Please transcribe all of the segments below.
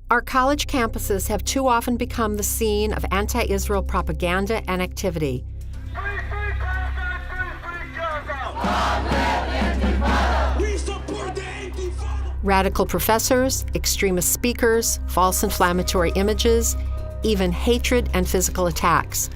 Our college campuses have too often become the scene of anti-Israel propaganda and activity. Radical professors, extremist speakers, false inflammatory images, even hatred and physical attacks,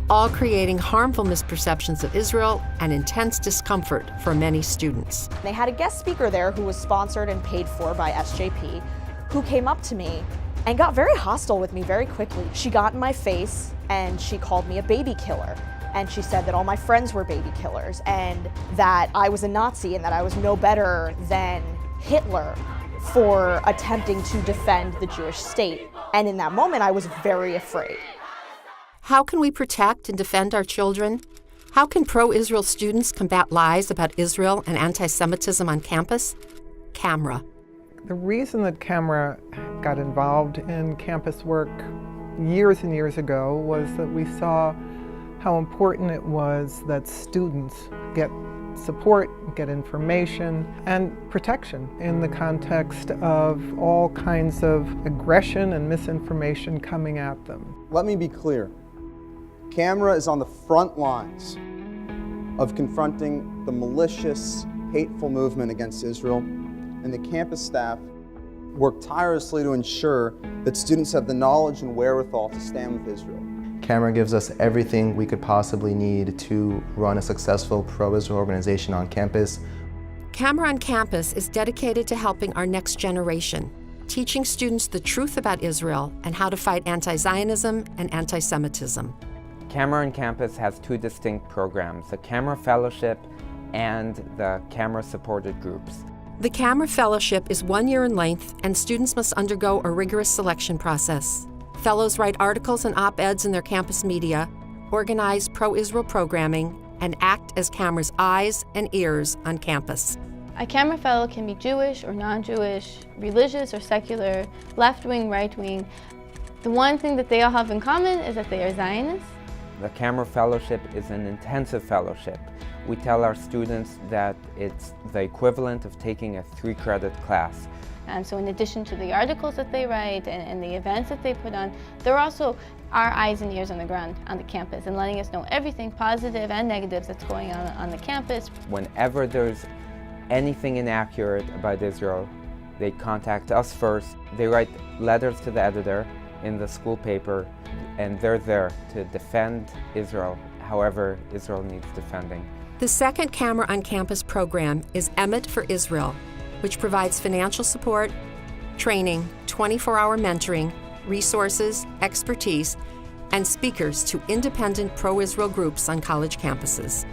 all creating harmful misperceptions of Israel and intense discomfort for many students. They had a guest speaker there who was sponsored and paid for by SJP, who came up to me and got very hostile with me very quickly. She got in my face and she called me a baby killer. And she said that all my friends were baby killers and that I was a Nazi and that I was no better than Hitler for attempting to defend the Jewish state. And in that moment, I was very afraid. How can we protect and defend our children? How can pro-Israel students combat lies about Israel and anti-Semitism on campus? Camera. The reason that Camera got involved in campus work years and years ago was that we saw how important it was that students get support, get information, and protection in the context of all kinds of aggression and misinformation coming at them. Let me be clear. Camera is on the front lines of confronting the malicious, hateful movement against Israel, and the campus staff work tirelessly to ensure that students have the knowledge and wherewithal to stand with Israel. Camera gives us everything we could possibly need to run a successful pro-Israel organization on campus. Camera on Campus is dedicated to helping our next generation, teaching students the truth about Israel and how to fight anti-Zionism and anti-Semitism. Camera on Campus has two distinct programs, the Camera Fellowship and the Camera Supported Groups. The Camera Fellowship is 1 year in length, and students must undergo a rigorous selection process. Fellows write articles and op-eds in their campus media, organize pro-Israel programming, and act as Camera's eyes and ears on campus. A Camera Fellow can be Jewish or non-Jewish, religious or secular, left-wing, right-wing. The one thing that they all have in common is that they are Zionists. The Camera Fellowship is an intensive fellowship. We tell our students that it's the equivalent of taking a 3-credit class. And so in addition to the articles that they write and the events that they put on, they're also our eyes and ears on the ground on the campus and letting us know everything positive and negative that's going on the campus. Whenever there's anything inaccurate about Israel, they contact us first. They write letters to the editor in the school paper, and they're there to defend Israel however Israel needs defending. The second Camera on Campus program is Emet for Israel, which provides financial support, training, 24-hour mentoring, resources, expertise, and speakers to independent pro-Israel groups on college campuses.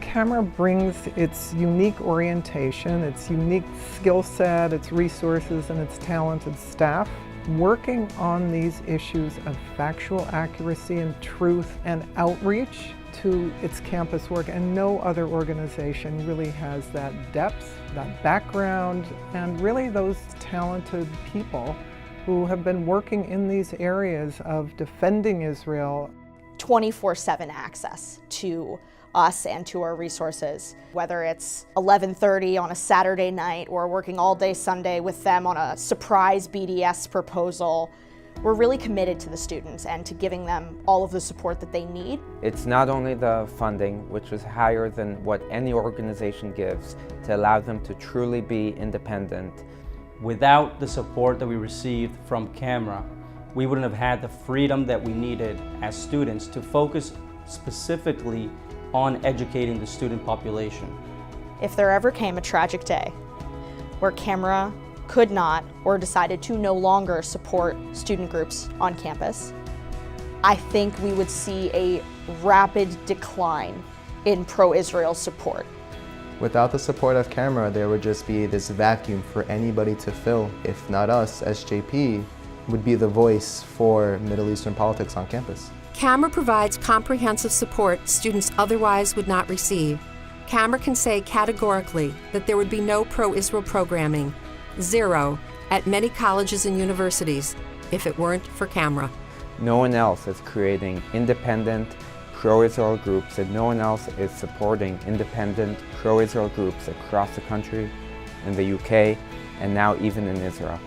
Camera brings its unique orientation, its unique skill set, its resources, and its talented staff working on these issues of factual accuracy and truth and outreach to its campus work, and no other organization really has that depth, that background, and really those talented people who have been working in these areas of defending Israel. 24/7 access to us and to our resources, whether it's 11:30 on a Saturday night or working all day Sunday with them on a surprise BDS proposal. We're really committed to the students and to giving them all of the support that they need. It's not only the funding, which is higher than what any organization gives, to allow them to truly be independent. Without the support that we received from Camera, we wouldn't have had the freedom that we needed as students to focus specifically on educating the student population. If there ever came a tragic day where Camera could not or decided to no longer support student groups on campus, I think we would see a rapid decline in pro-Israel support. Without the support of Camera, there would just be this vacuum for anybody to fill. If not us, SJP would be the voice for Middle Eastern politics on campus. Camera provides comprehensive support students otherwise would not receive. Camera can say categorically that there would be no pro-Israel programming, zero, at many colleges and universities if it weren't for Camera. No one else is creating independent pro-Israel groups, and no one else is supporting independent pro-Israel groups across the country, in the UK, and now even in Israel.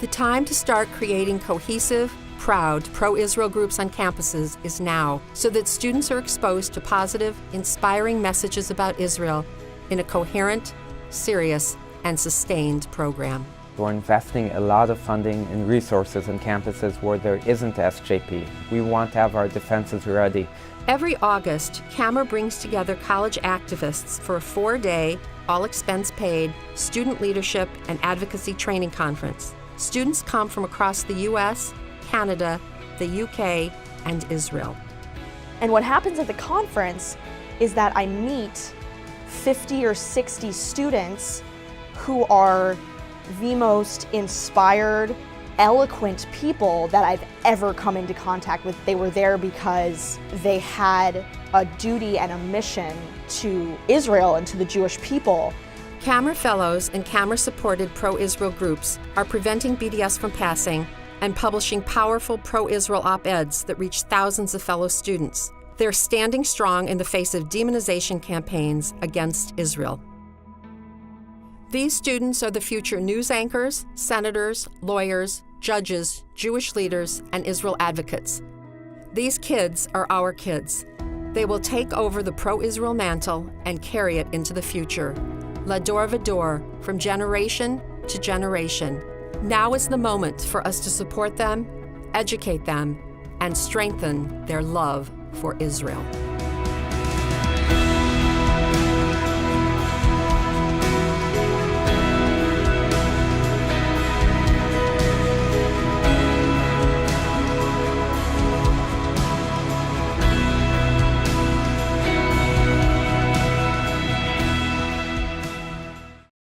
The time to start creating cohesive, proud pro-Israel groups on campuses is now, so that students are exposed to positive, inspiring messages about Israel in a coherent, serious, and sustained program. We're investing a lot of funding and resources in campuses where there isn't SJP. We want to have our defenses ready. Every August, CAMRA brings together college activists for a 4-day, all-expense-paid, student leadership and advocacy training conference. Students come from across the U.S., Canada, the UK, and Israel. And what happens at the conference is that I meet 50 or 60 students who are the most inspired, eloquent people that I've ever come into contact with. They were there because they had a duty and a mission to Israel and to the Jewish people. CAMRA fellows and CAMRA-supported pro-Israel groups are preventing BDS from passing and publishing powerful pro-Israel op-eds that reach thousands of fellow students. They're standing strong in the face of demonization campaigns against Israel. These students are the future news anchors, senators, lawyers, judges, Jewish leaders, and Israel advocates. These kids are our kids. They will take over the pro-Israel mantle and carry it into the future. Lador Vador, from generation to generation. Now is the moment for us to support them, educate them, and strengthen their love for Israel.